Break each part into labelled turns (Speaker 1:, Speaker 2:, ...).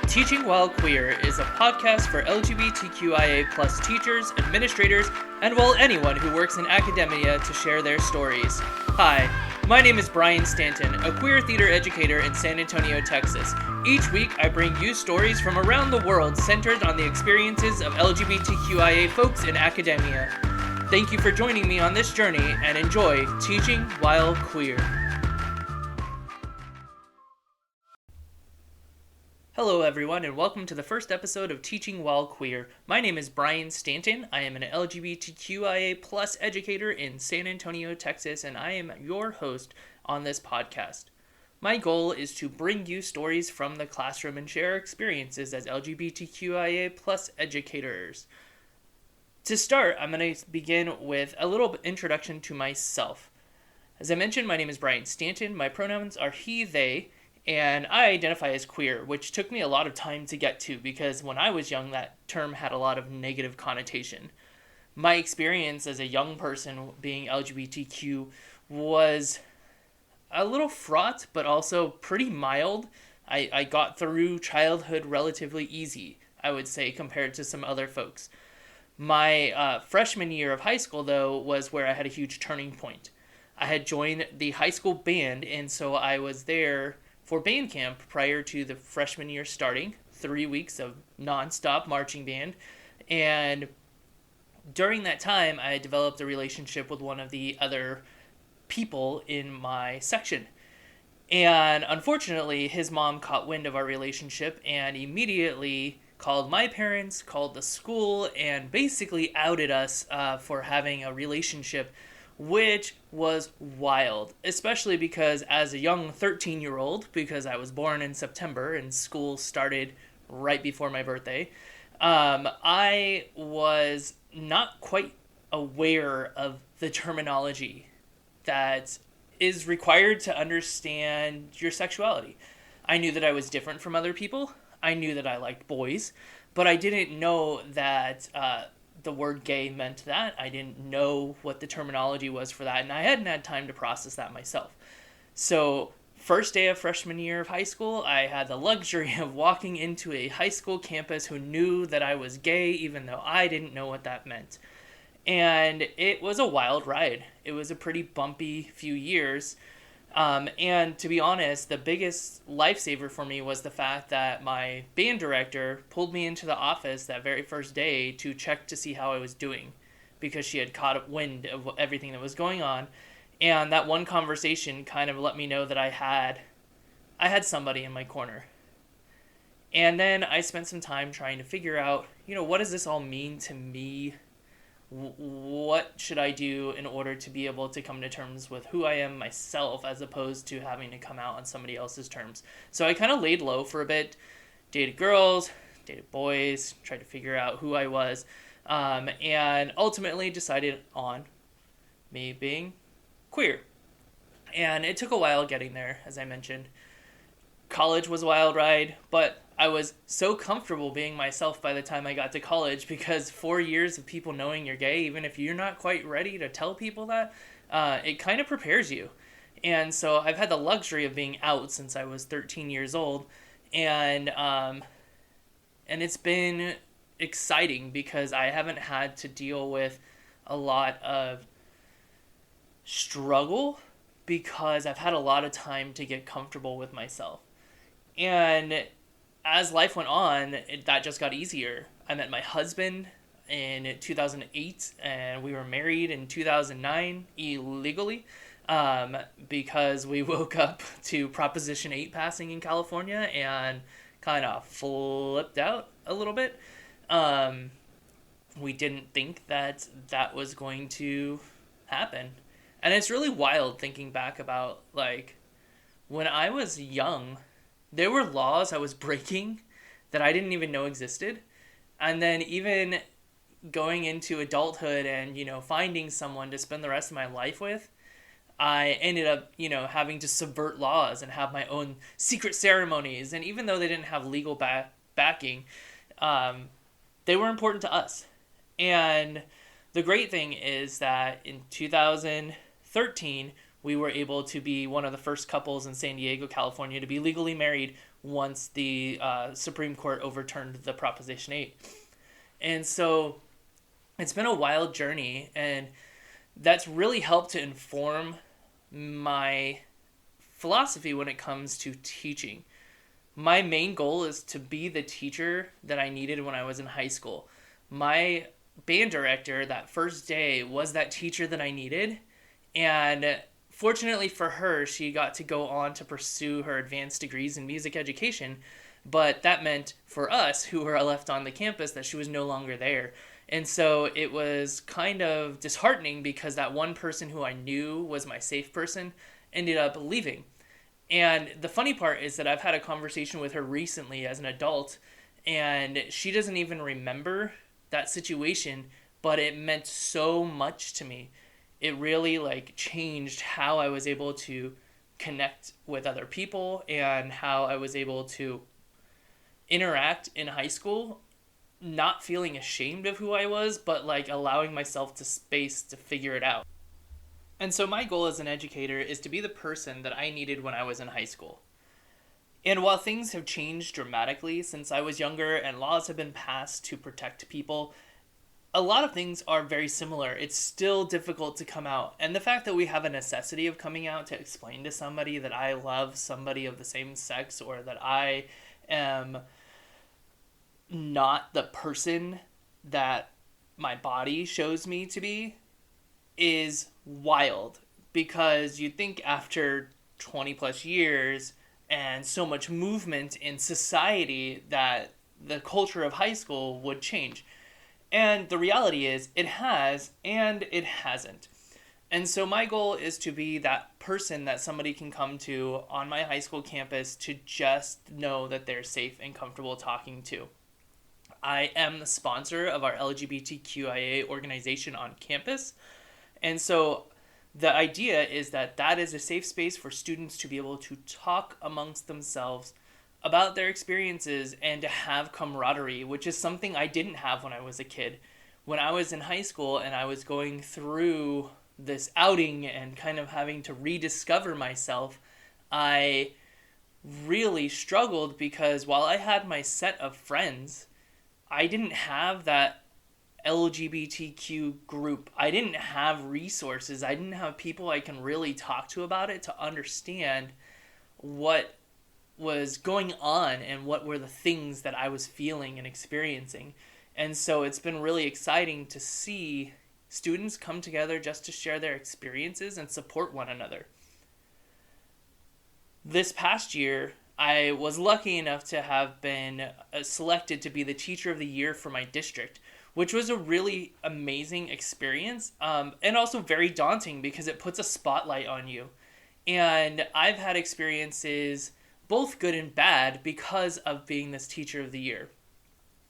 Speaker 1: Teaching While Queer is a podcast for LGBTQIA plus teachers, administrators, and anyone who works in academia to share their stories. Hi, my name is Bryan Stanton, a queer theater educator in San Antonio, Texas. Each week, I bring you stories from around the world centered on the experiences of LGBTQIA folks in academia. Thank you for joining me on this journey, and enjoy Teaching While Queer. Hello everyone, and welcome to the first episode of Teaching While Queer. My name is Bryan Stanton. I am an LGBTQIA plus educator in San Antonio, Texas, and I am your host on this podcast. My goal is to bring you stories from the classroom and share experiences as LGBTQIA plus educators. To start, I'm going to begin with a little introduction to myself. As I mentioned, my name is Bryan Stanton. My pronouns are he, they, and I identify as queer, which took me a lot of time to get to because when I was young, that term had a lot of negative connotation. My experience as a young person being LGBTQ was a little fraught, but also pretty mild. I got through childhood relatively easy, I would say, compared to some other folks. My freshman year of high school, though, was where I had a huge turning point. I had joined the high school band, and so I was there for band camp prior to the freshman year starting, 3 weeks of nonstop marching band. And during that time, I developed a relationship with one of the other people in my section. And unfortunately, his mom caught wind of our relationship and immediately called my parents, called the school, and basically outed us for having a relationship, which was wild, especially because as a young 13-year-old, because I was born in September and school started right before my birthday, I was not quite aware of the terminology that is required to understand your sexuality. I knew that I was different from other people. I knew that I liked boys, but I didn't know that the word gay meant that. I didn't know what the terminology was for that, and I hadn't had time to process that myself. So, first day of freshman year of high school, I had the luxury of walking into a high school campus who knew that I was gay, even though I didn't know what that meant. And it was a wild ride. It was a pretty bumpy few years. And to be honest, the biggest lifesaver for me was the fact that my band director pulled me into the office that very first day to check to see how I was doing because she had caught wind of everything that was going on. And that one conversation kind of let me know that I had somebody in my corner. And then I spent some time trying to figure out, what does this all mean to me? What should I do in order to be able to come to terms with who I am myself as opposed to having to come out on somebody else's terms? So I kind of laid low for a bit, dated girls, dated boys, tried to figure out who I was, and ultimately decided on me being queer. And it took a while getting there, as I mentioned. College was a wild ride, but I was so comfortable being myself by the time I got to college because 4 years of people knowing you're gay, even if you're not quite ready to tell people that, it kind of prepares you. And so I've had the luxury of being out since I was 13 years old, and it's been exciting because I haven't had to deal with a lot of struggle because I've had a lot of time to get comfortable with myself. And as life went on, that just got easier. I met my husband in 2008, and we were married in 2009 illegally because we woke up to Proposition 8 passing in California and kind of flipped out a little bit. We didn't think that was going to happen. And it's really wild thinking back about, when I was young, there were laws I was breaking that I didn't even know existed. And then even going into adulthood and, finding someone to spend the rest of my life with, I ended up, having to subvert laws and have my own secret ceremonies. And even though they didn't have legal backing, they were important to us. And the great thing is that in 2013, we were able to be one of the first couples in San Diego, California to be legally married once the Supreme Court overturned the Proposition 8. And so it's been a wild journey, and that's really helped to inform my philosophy when it comes to teaching. My main goal is to be the teacher that I needed when I was in high school. My band director that first day was that teacher that I needed, and fortunately for her, she got to go on to pursue her advanced degrees in music education, but that meant for us who were left on the campus that she was no longer there. And so it was kind of disheartening because that one person who I knew was my safe person ended up leaving. And the funny part is that I've had a conversation with her recently as an adult, and she doesn't even remember that situation, but it meant so much to me. It really changed how I was able to connect with other people and how I was able to interact in high school, not feeling ashamed of who I was, but allowing myself to space to figure it out. And so my goal as an educator is to be the person that I needed when I was in high school. And while things have changed dramatically since I was younger and laws have been passed to protect people, a lot of things are very similar. It's still difficult to come out. And the fact that we have a necessity of coming out to explain to somebody that I love somebody of the same sex, or that I am not the person that my body shows me to be, is wild. Because you'd think after 20 plus years and so much movement in society that the culture of high school would change. And the reality is it has and it hasn't. And so my goal is to be that person that somebody can come to on my high school campus to just know that they're safe and comfortable talking to. I am the sponsor of our LGBTQIA organization on campus. And so the idea is that that is a safe space for students to be able to talk amongst themselves about their experiences and to have camaraderie, which is something I didn't have when I was a kid. When I was in high school and I was going through this outing and kind of having to rediscover myself, I really struggled because while I had my set of friends, I didn't have that LGBTQ group. I didn't have resources. I didn't have people I can really talk to about it to understand what was going on and what were the things that I was feeling and experiencing. And so it's been really exciting to see students come together just to share their experiences and support one another. This past year, I was lucky enough to have been selected to be the teacher of the year for my district, which was a really amazing experience, and also very daunting because it puts a spotlight on you. And I've had experiences, both good and bad, because of being this teacher of the year.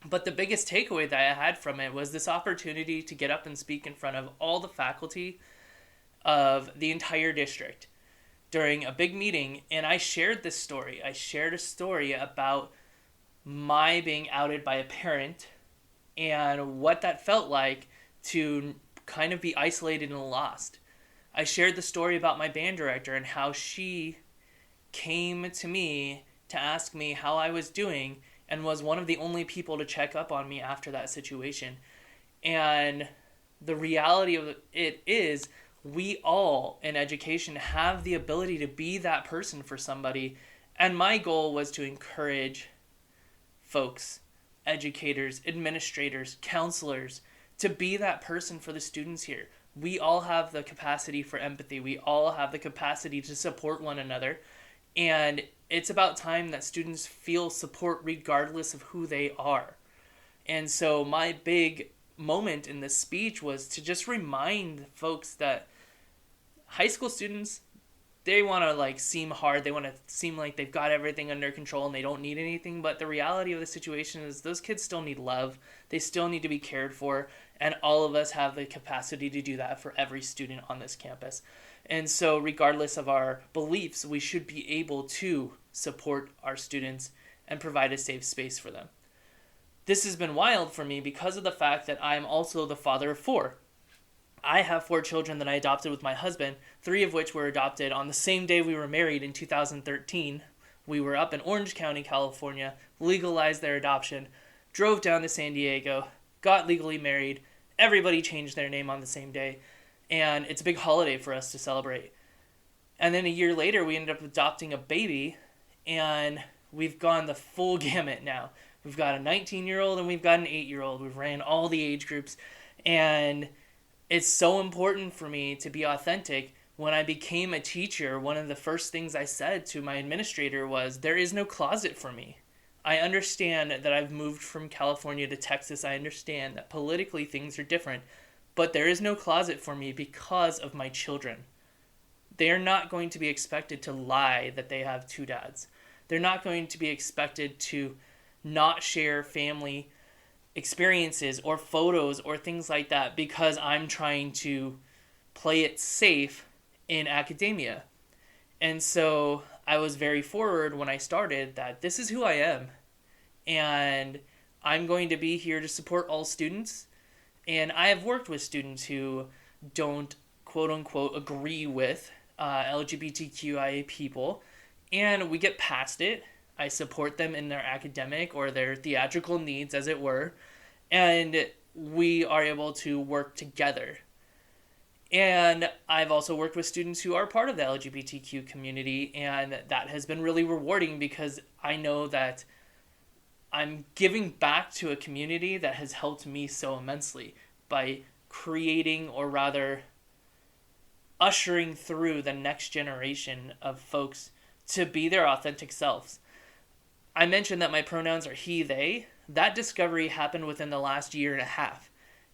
Speaker 1: But the biggest takeaway that I had from it was this opportunity to get up and speak in front of all the faculty of the entire district during a big meeting, and I shared this story. I shared a story about my being outed by a parent and what that felt like to kind of be isolated and lost. I shared the story about my band director and how she came to me to ask me how I was doing and was one of the only people to check up on me after that situation. And the reality of it is we all in education have the ability to be that person for somebody. And my goal was to encourage folks, educators, administrators, counselors, to be that person for the students here. We all have the capacity for empathy. We all have the capacity to support one another. And it's about time that students feel support regardless of who they are. And so my big moment in this speech was to just remind folks that high school students, they want to seem hard. They want to seem like they've got everything under control and they don't need anything. But the reality of the situation is those kids still need love. They still need to be cared for. And all of us have the capacity to do that for every student on this campus. And so regardless of our beliefs, we should be able to support our students and provide a safe space for them. This has been wild for me because of the fact that I'm also the father of 4. I have 4 children that I adopted with my husband, 3 of which were adopted on the same day we were married in 2013. We were up in Orange County, California, legalized their adoption, drove down to San Diego, got legally married. Everybody changed their name on the same day, and it's a big holiday for us to celebrate. And then a year later, we ended up adopting a baby, and we've gone the full gamut now. We've got a 19-year-old and we've got an 8-year-old. We've ran all the age groups, and it's so important for me to be authentic. When I became a teacher, one of the first things I said to my administrator was, there is no closet for me. I understand that I've moved from California to Texas. I understand that politically things are different, but there is no closet for me because of my children. They are not going to be expected to lie that they have 2 dads. They're not going to be expected to not share family experiences or photos or things like that because I'm trying to play it safe in academia. And so I was very forward when I started that this is who I am, and I'm going to be here to support all students. And I have worked with students who don't quote unquote agree with LGBTQIA people, and we get past it. I support them in their academic or their theatrical needs, as it were, and we are able to work together. And I've also worked with students who are part of the LGBTQ community, and that has been really rewarding because I know that I'm giving back to a community that has helped me so immensely by creating, or rather ushering through the next generation of folks to be their authentic selves. I mentioned that my pronouns are he, they. That discovery happened within the last year and a half.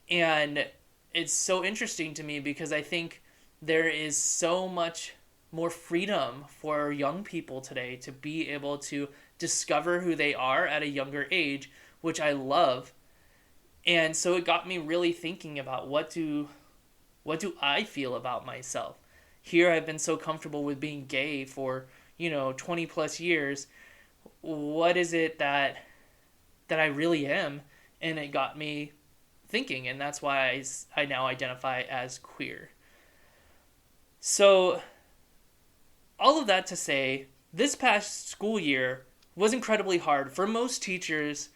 Speaker 1: And it's so interesting to me because I think there is so much more freedom for young people today to be able to discover who they are at a younger age, which I love. And so it got me really thinking about what do I feel about myself? Here I've been so comfortable with being gay for, 20 plus years. What is it that I really am? And it got me thinking, and that's why I now identify as queer. So all of that to say, this past school year was incredibly hard for most teachers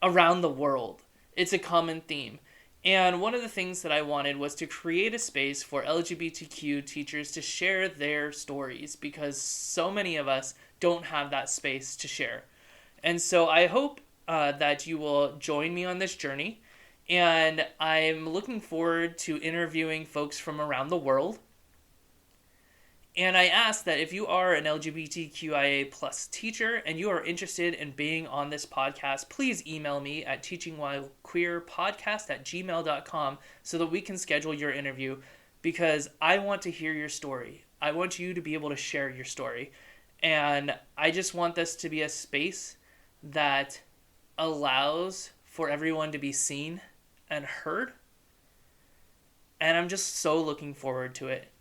Speaker 1: around the world. It's a common theme. And one of the things that I wanted was to create a space for LGBTQ teachers to share their stories, because so many of us don't have that space to share. And so I hope that you will join me on this journey. And I'm looking forward to interviewing folks from around the world. And I ask that if you are an LGBTQIA plus teacher and you are interested in being on this podcast, please email me at teachingwhilequeerpodcast@gmail.com so that we can schedule your interview, because I want to hear your story. I want you to be able to share your story. And I just want this to be a space that allows for everyone to be seen and heard. And I'm just so looking forward to it.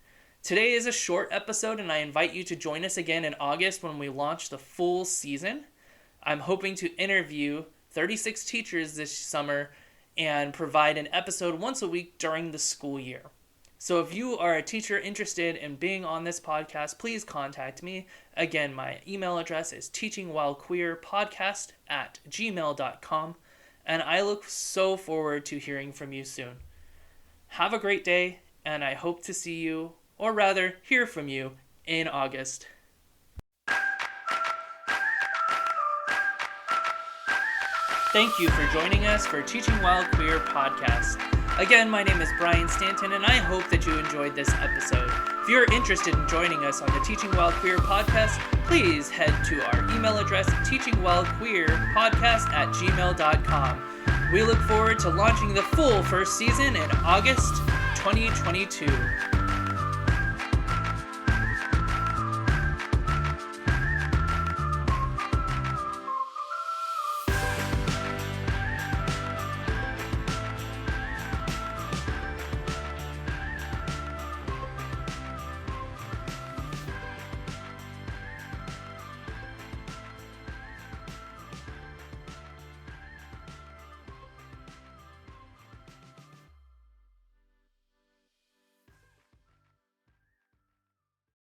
Speaker 1: Today is a short episode, and I invite you to join us again in August when we launch the full season. I'm hoping to interview 36 teachers this summer and provide an episode once a week during the school year. So if you are a teacher interested in being on this podcast, please contact me. Again, my email address is teachingwhilequeerpodcast@gmail.com, and I look so forward to hearing from you soon. Have a great day, and I hope to see you, or rather, hear from you, in August. Thank you for joining us for Teaching While Queer podcast. Again, my name is Bryan Stanton, and I hope that you enjoyed this episode. If you're interested in joining us on the Teaching While Queer podcast, please head to our email address, teachingwhilequeerpodcast@gmail.com. We look forward to launching the full first season in August 2022.